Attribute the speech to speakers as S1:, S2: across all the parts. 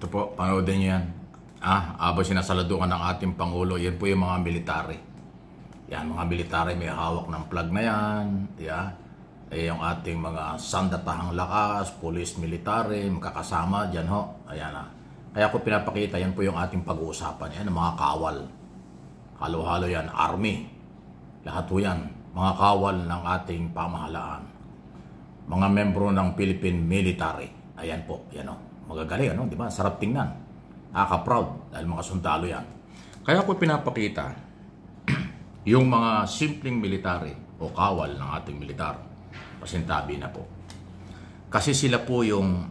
S1: Ito po, panoodin niyo yan. Habang sinasaludukan ng ating Pangulo, yan po yung mga military. Yan, mga military may hawak ng flag na yan. Yeah. Yung ating mga sandatahang lakas, police, military, magkakasama dyan ho. Ayan na. Kaya ko pinapakita, yan po yung ating pag-uusapan. Yan, mga kawal. Halo-halo yan, army. Lahat po yan, mga kawal ng ating pamahalaan. Mga membro ng Philippine Military. Ayan po, yan o. Magagaling, ano? Di ba? Sarap tingnan. Nakaka-proud dahil mga sundalo yan. Kaya ko pinapakita yung mga simpleng military o kawal ng ating militar. Pasintabi na po. Kasi sila po yung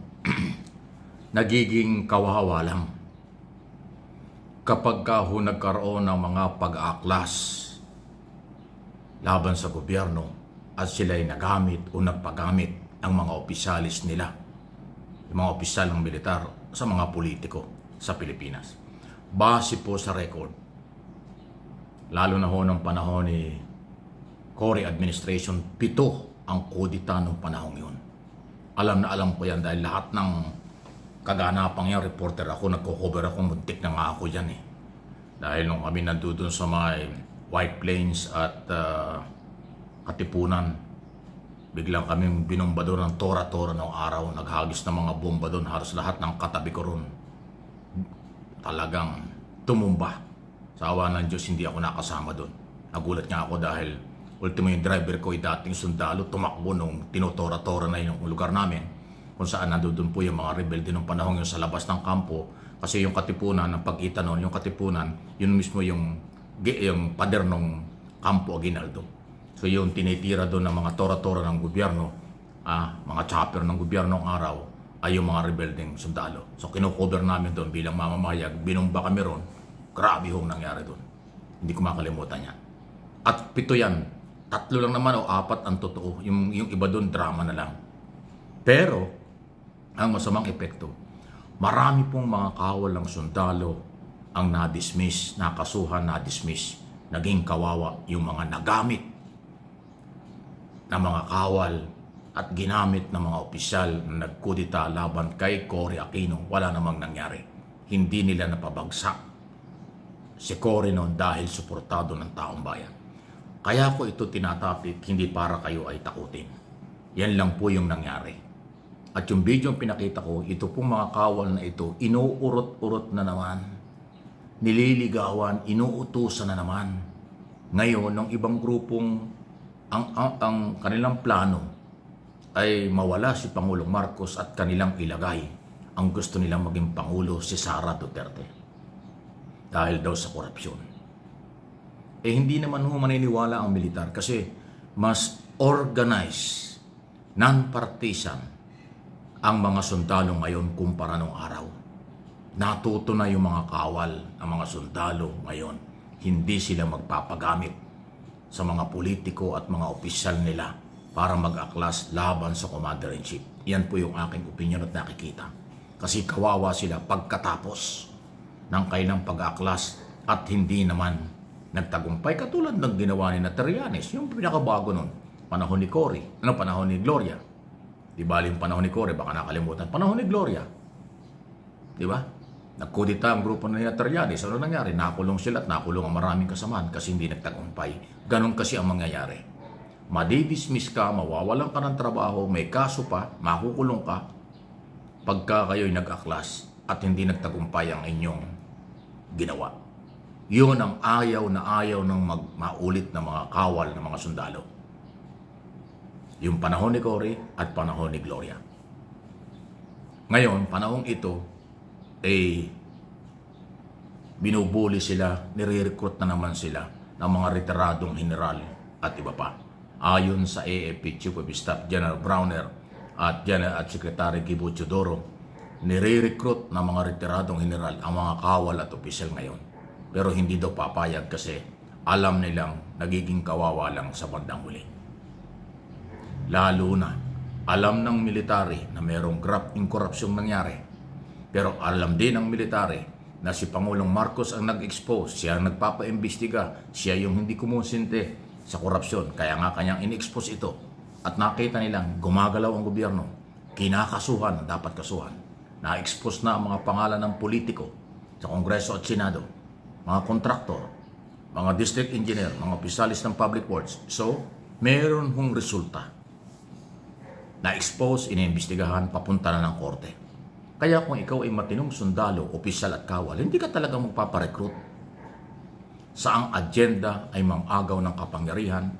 S1: nagiging kawawa lang kapag nagkaroon ng mga pag-aaklas laban sa gobyerno at sila ay nagamit o nagpagamit ang mga opisyalis nila, yung mga opisyal ng militar sa mga politiko sa Pilipinas. Base po sa record, lalo na ho ng panahon ni Cory administration, 7 ang kudita ng panahon yun. Alam na alam ko yan dahil lahat ng kaganapang yan, reporter ako, nagko-cover ako, muntik na nga ako dyan eh. Dahil nung kami nandun sa mga White Plains at Katipunan, biglang kaming binomba doon ng tora-tora ng araw, naghagis ng mga bomba doon, halos lahat ng katabi ko ron talagang tumumba. Sa awa ng Diyos, hindi ako nakasama doon. Nagulat nga ako dahil ultimo yung driver ko ay dating sundalo, tumakbo nung tinotora-tora na yung lugar namin kung saan nandun po yung mga rebelde nung panahon yun sa labas ng kampo. Kasi yung Katipunan, ang pagkita noon, yung Katipunan, yun mismo yung pader ng Kampo Aguinaldo. So yung tinitira doon ng mga tora-tora ng gobyerno, mga chopper ng gobyerno ng araw, ay yung mga rebeldeng sundalo. So kino-cover namin doon bilang mamamayag, binumba kami ron. Grabe hong nangyari doon. Hindi ko makalimutan yan. At 7 yan, 3 lang naman o 4 ang totoo. Yung iba doon, drama na lang. Pero, ang masamang epekto, marami pong mga kawal ng sundalo ang na-dismiss, nakasuhan, na-dismiss. Naging kawawa yung mga nagamit na mga kawal at ginamit ng mga opisyal na nagkudita laban kay Cory Aquino. Wala namang nangyari. Hindi nila napabagsak si Cory noon dahil suportado ng taong bayan. Kaya ko ito tinatapik, hindi para kayo ay takutin. Yan lang po yung nangyari. At yung video yung pinakita ko, ito pong mga kawal na ito, inuurot-urot na naman, nililigawan, inuutusan na naman. Ngayon, ng ibang grupong ang kanilang plano ay mawala si Pangulong Marcos at kanilang ilagay ang gusto nilang maging Pangulo si Sara Duterte. Dahil daw sa korupsyon. Hindi naman maniniwala ang militar kasi mas organized, non-partisan ang mga sundalo ngayon kumpara nung araw. Natuto na yung mga kawal ng mga sundalo ngayon. Hindi sila magpapagamit sa mga politiko at mga opisyal nila para mag-aklas laban sa Commander-in-Chief. Yan po yung aking opinion at nakikita. Kasi kawawa sila pagkatapos ng kailang pag-aklas at hindi naman nagtagumpay katulad ng ginawa ni Trillanes, yung pinakabago nun, panahon ni Cory, panahon ni Gloria. Di ba yung panahon ni Cory, baka nakalimutan, panahon ni Gloria. Di ba? Nagkudita ang grupo ni Trillanes. Ano nangyari? Nakulong sila at nakulong ang maraming kasamaan kasi hindi nagtagumpay. Ganon kasi ang mangyayari. Madidismiss ka, mawawalan ka ng trabaho, may kaso pa, makukulong ka pagka kayo'y nag-aklas at hindi nagtagumpay ang inyong ginawa. Yun ang ayaw ng maulit na mga kawal ng mga sundalo. Yung panahon ni Cory at panahon ni Gloria. Ngayon, panahong ito, binubuli sila, nire-recruit na naman sila ng mga retiradong general at iba pa. Ayon sa AFP Chief of Staff General Browner at Secretary Gibo Teodoro, nire-recruit ng mga retiradong general ang mga kawal at opisyal ngayon. Pero hindi daw papayag kasi alam nilang nagiging kawawa lang sa bandang huli. Lalo na, alam ng military na mayroong grafting korupsyong nangyari. Pero alam din ng military na si Pangulong Marcos ang nag-expose, siya ang nagpapaimbestiga, siya yung hindi kumusinte sa korupsyon. Kaya nga kanyang in-expose ito. At nakita nilang gumagalaw ang gobyerno, kinakasuhan, dapat kasuhan. Na-expose na ang mga pangalan ng politiko sa Kongreso at Senado, mga kontraktor, mga district engineer, mga opisyalis ng public works. So, meron hong resulta. Na-expose, iniimbestigahan, papunta na ng korte. Kaya kung ikaw ay matinong sundalo, opisyal at kawal, hindi ka talaga magpaparecruit. Saang agenda ay mang-agaw ng kapangyarihan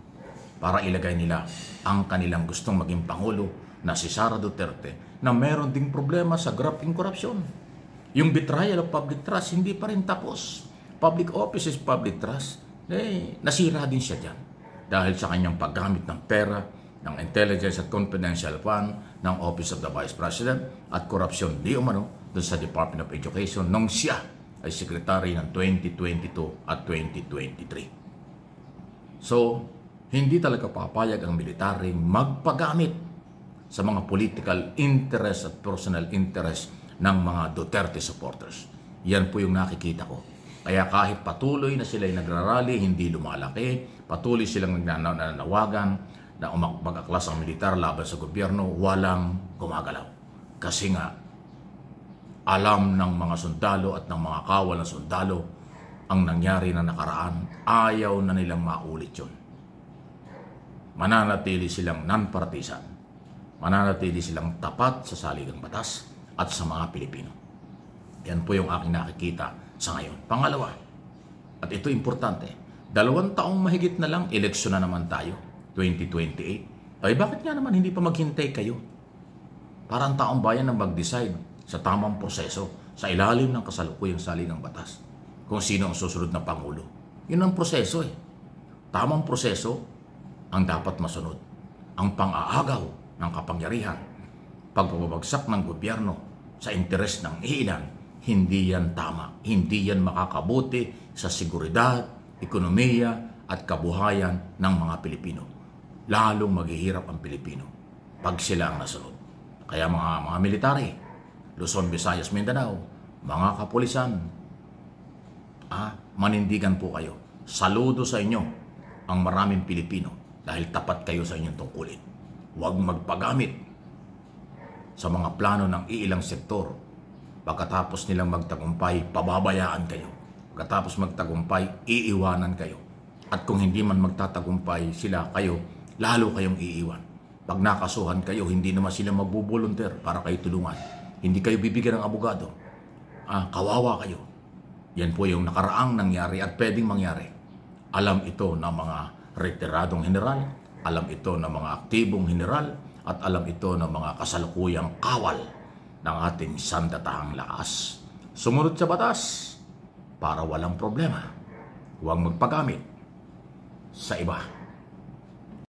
S1: para ilagay nila ang kanilang gustong maging Pangulo na si Sara Duterte na meron ding problema sa graft and corruption. Yung betrayal of public trust, hindi pa rin tapos. Public office is public trust. Nasira din siya dyan dahil sa kanyang paggamit ng pera, ng intelligence at confidential fund ng Office of the Vice President at korupsyon di umano doon sa Department of Education nung siya ay secretary ng 2022 at 2023. So, hindi talaga papayag ang military magpagamit sa mga political interest at personal interest ng mga Duterte supporters. Yan po yung nakikita ko. Kaya kahit patuloy na sila ay nagrarally, hindi lumalaki, patuloy silang nananawagan na mag-aklas ang militar laban sa gobyerno, walang gumagalaw. Kasi nga, alam ng mga sundalo at ng mga kawal na sundalo ang nangyari na nakaraan, ayaw na nilang maulit yun. Mananatili silang non-partisan. Mananatili silang tapat sa saligang batas at sa mga Pilipino. Yan po yung aking nakikita sa ngayon. Pangalawa, at ito importante, 2 taong mahigit na lang, eleksyon na naman tayo, 2028. Ay bakit nga naman hindi pa maghintay kayo? Para ang taong bayan ang mag-decide sa tamang proseso sa ilalim ng kasalukuyang saligang batas kung sino ang susunod na Pangulo. Yun ang proseso eh. Tamang proseso ang dapat masunod. Ang pang-aagaw ng kapangyarihan, pagbabagsak ng gobyerno sa interes ng ilan, hindi yan tama. Hindi yan makakabuti sa seguridad, ekonomiya at kabuhayan ng mga Pilipino. Lalong maghihirap ang Pilipino pag sila ang nasunod. Kaya mga military, Luzon, Visayas, Mindanao, mga kapulisan, manindigan po kayo. Saludo sa inyo ang maraming Pilipino dahil tapat kayo sa inyong tungkulin. Huwag magpagamit sa mga plano ng iilang sektor. Pagkatapos nilang magtagumpay, pababayaan kayo. Pagkatapos magtagumpay, iiwanan kayo. At kung hindi man magtatagumpay sila, kayo, lalo kayong iiwan. Pag nakasuhan kayo, hindi naman sila magbo-volunteer para kayo tulungan. Hindi kayo bibigyan ng abogado. Kawawa kayo. Yan po yung nakaraang nangyari at pwedeng mangyari. Alam ito ng mga retiradong general, alam ito ng mga aktibong general, at alam ito ng mga kasalukuyang kawal ng ating sandatahang lakas. Sumunod sa batas para walang problema. Huwag magpagamit sa iba.